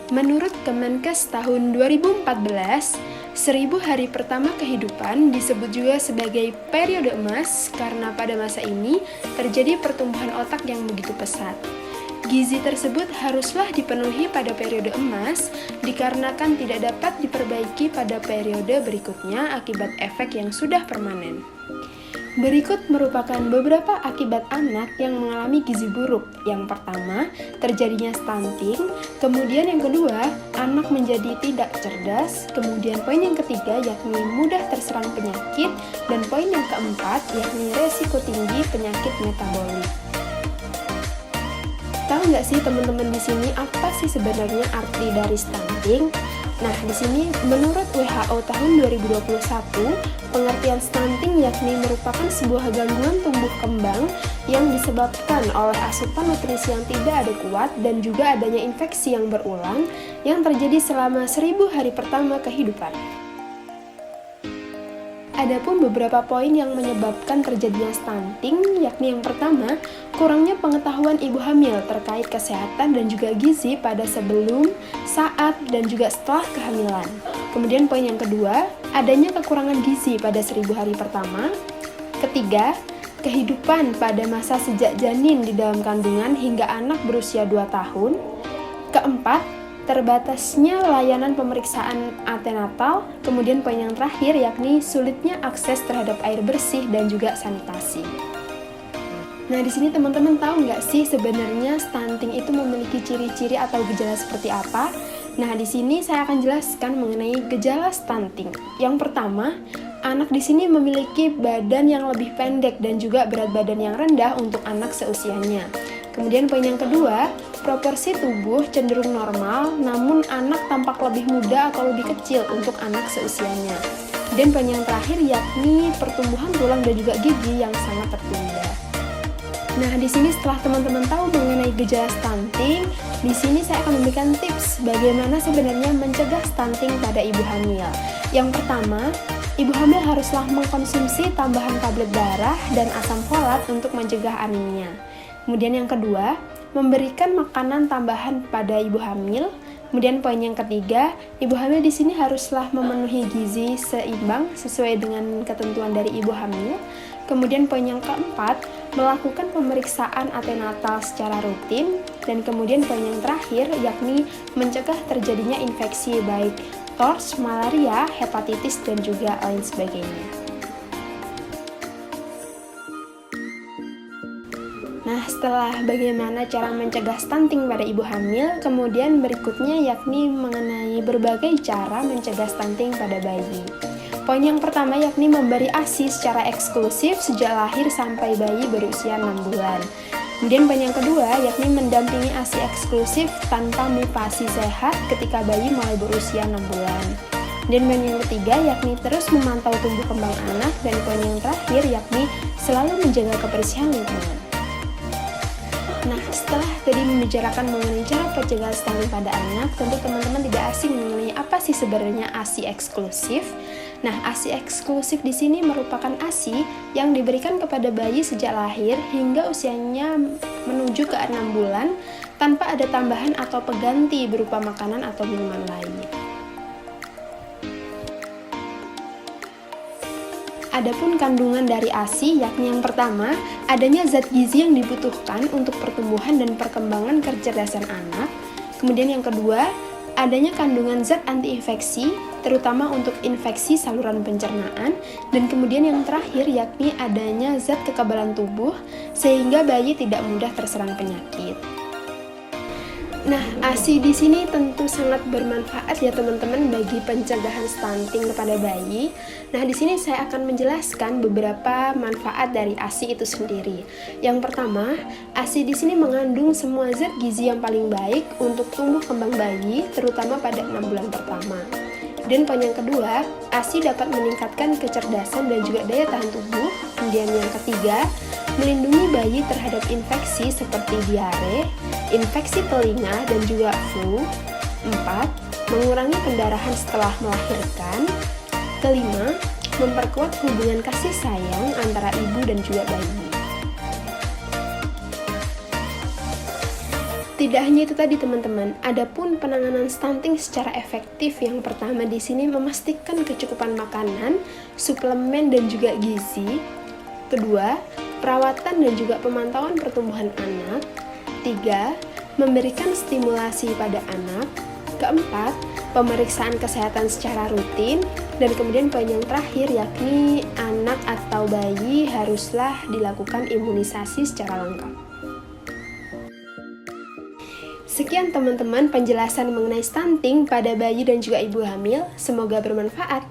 Menurut Kemenkes tahun 2014, 1000 hari pertama kehidupan disebut juga sebagai periode emas karena pada masa ini terjadi pertumbuhan otak yang begitu pesat. Gizi tersebut haruslah dipenuhi pada periode emas dikarenakan tidak dapat diperbaiki pada periode berikutnya akibat efek yang sudah permanen. Berikut merupakan beberapa akibat anak yang mengalami gizi buruk. Yang pertama, terjadinya stunting. Kemudian yang kedua, anak menjadi tidak cerdas. Kemudian poin yang ketiga yakni mudah terserang penyakit. Dan poin yang keempat yakni resiko tinggi penyakit metabolik. Tahu nggak sih teman-teman di sini apa sih sebenarnya arti dari stunting? Nah, di sini menurut WHO tahun 2021, pengertian stunting yakni merupakan sebuah gangguan tumbuh kembang yang disebabkan oleh asupan nutrisi yang tidak adekuat dan juga adanya infeksi yang berulang yang terjadi selama 1000 hari pertama kehidupan. Adapun beberapa poin yang menyebabkan terjadinya stunting, yakni yang pertama, kurangnya pengetahuan ibu hamil terkait kesehatan dan juga gizi pada sebelum, saat, dan juga setelah kehamilan. Kemudian poin yang kedua, adanya kekurangan gizi pada 1000 hari pertama. Ketiga, kehidupan pada masa sejak janin di dalam kandungan hingga anak berusia 2 tahun. Keempat, terbatasnya layanan pemeriksaan antenatal. Kemudian poin yang terakhir yakni sulitnya akses terhadap air bersih dan juga sanitasi. Nah, di sini teman-teman tahu nggak sih sebenarnya stunting itu memiliki ciri-ciri atau gejala seperti apa? Nah, di sini saya akan jelaskan mengenai gejala stunting. Yang pertama, anak di sini memiliki badan yang lebih pendek dan juga berat badan yang rendah untuk anak seusianya. Kemudian poin yang kedua, proporsi tubuh cenderung normal, namun anak tampak lebih muda atau lebih kecil untuk anak seusianya. Dan poin yang terakhir yakni pertumbuhan tulang dan juga gigi yang sangat tertunda. Nah, di sini setelah teman-teman tahu mengenai gejala stunting, di sini saya akan memberikan tips bagaimana sebenarnya mencegah stunting pada ibu hamil. Yang pertama, ibu hamil haruslah mengkonsumsi tambahan tablet darah dan asam folat untuk mencegah anemia. Kemudian yang kedua, memberikan makanan tambahan pada ibu hamil. Kemudian poin yang ketiga, ibu hamil di sini haruslah memenuhi gizi seimbang sesuai dengan ketentuan dari ibu hamil. Kemudian poin yang keempat, melakukan pemeriksaan antenatal secara rutin. Dan kemudian poin yang terakhir yakni mencegah terjadinya infeksi baik TORS, malaria, hepatitis, dan juga lain sebagainya. Nah, setelah bagaimana cara mencegah stunting pada ibu hamil, kemudian berikutnya yakni mengenai berbagai cara mencegah stunting pada bayi. Poin yang pertama yakni memberi ASI secara eksklusif sejak lahir sampai bayi berusia 6 bulan. Kemudian poin yang kedua yakni mendampingi ASI eksklusif tanpa MUPASI sehat ketika bayi mulai berusia 6 bulan. Dan poin yang ketiga yakni terus memantau tumbuh kembang anak. Dan poin yang terakhir yakni selalu menjaga kebersihan lingkungan. Nah, setelah tadi membicarakan mengenai cara pencegahan stunting pada anak, tentu teman-teman tidak asing mengenai apa sih sebenarnya ASI eksklusif. Nah, ASI eksklusif di sini merupakan ASI yang diberikan kepada bayi sejak lahir hingga usianya menuju ke 6 bulan tanpa ada tambahan atau pengganti berupa makanan atau minuman lain. Adapun kandungan dari ASI yakni yang pertama, adanya zat gizi yang dibutuhkan untuk pertumbuhan dan perkembangan kecerdasan anak. Kemudian yang kedua, adanya kandungan zat antiinfeksi, terutama untuk infeksi saluran pencernaan. Dan kemudian yang terakhir yakni adanya zat kekebalan tubuh, sehingga bayi tidak mudah terserang penyakit. Nah, ASI di sini tentu sangat bermanfaat ya teman-teman bagi pencegahan stunting kepada bayi. Nah, di sini saya akan menjelaskan beberapa manfaat dari ASI itu sendiri. Yang pertama, ASI di sini mengandung semua zat gizi yang paling baik untuk tumbuh kembang bayi, terutama pada 6 bulan pertama. Dan poin yang kedua, ASI dapat meningkatkan kecerdasan dan juga daya tahan tubuh. Kemudian yang ketiga, melindungi bayi terhadap infeksi seperti diare, infeksi telinga, dan juga flu. 4. Mengurangi pendarahan setelah melahirkan. Kelima, memperkuat hubungan kasih sayang antara ibu dan juga bayi. Tidak hanya itu tadi teman-teman, adapun penanganan stunting secara efektif yang pertama di sini memastikan kecukupan makanan, suplemen dan juga gizi. Kedua, perawatan dan juga pemantauan pertumbuhan anak. Tiga, memberikan stimulasi pada anak. Keempat, pemeriksaan kesehatan secara rutin. Dan kemudian poin yang terakhir yakni anak atau bayi haruslah dilakukan imunisasi secara lengkap. Sekian teman-teman penjelasan mengenai stunting pada bayi dan juga ibu hamil, semoga bermanfaat.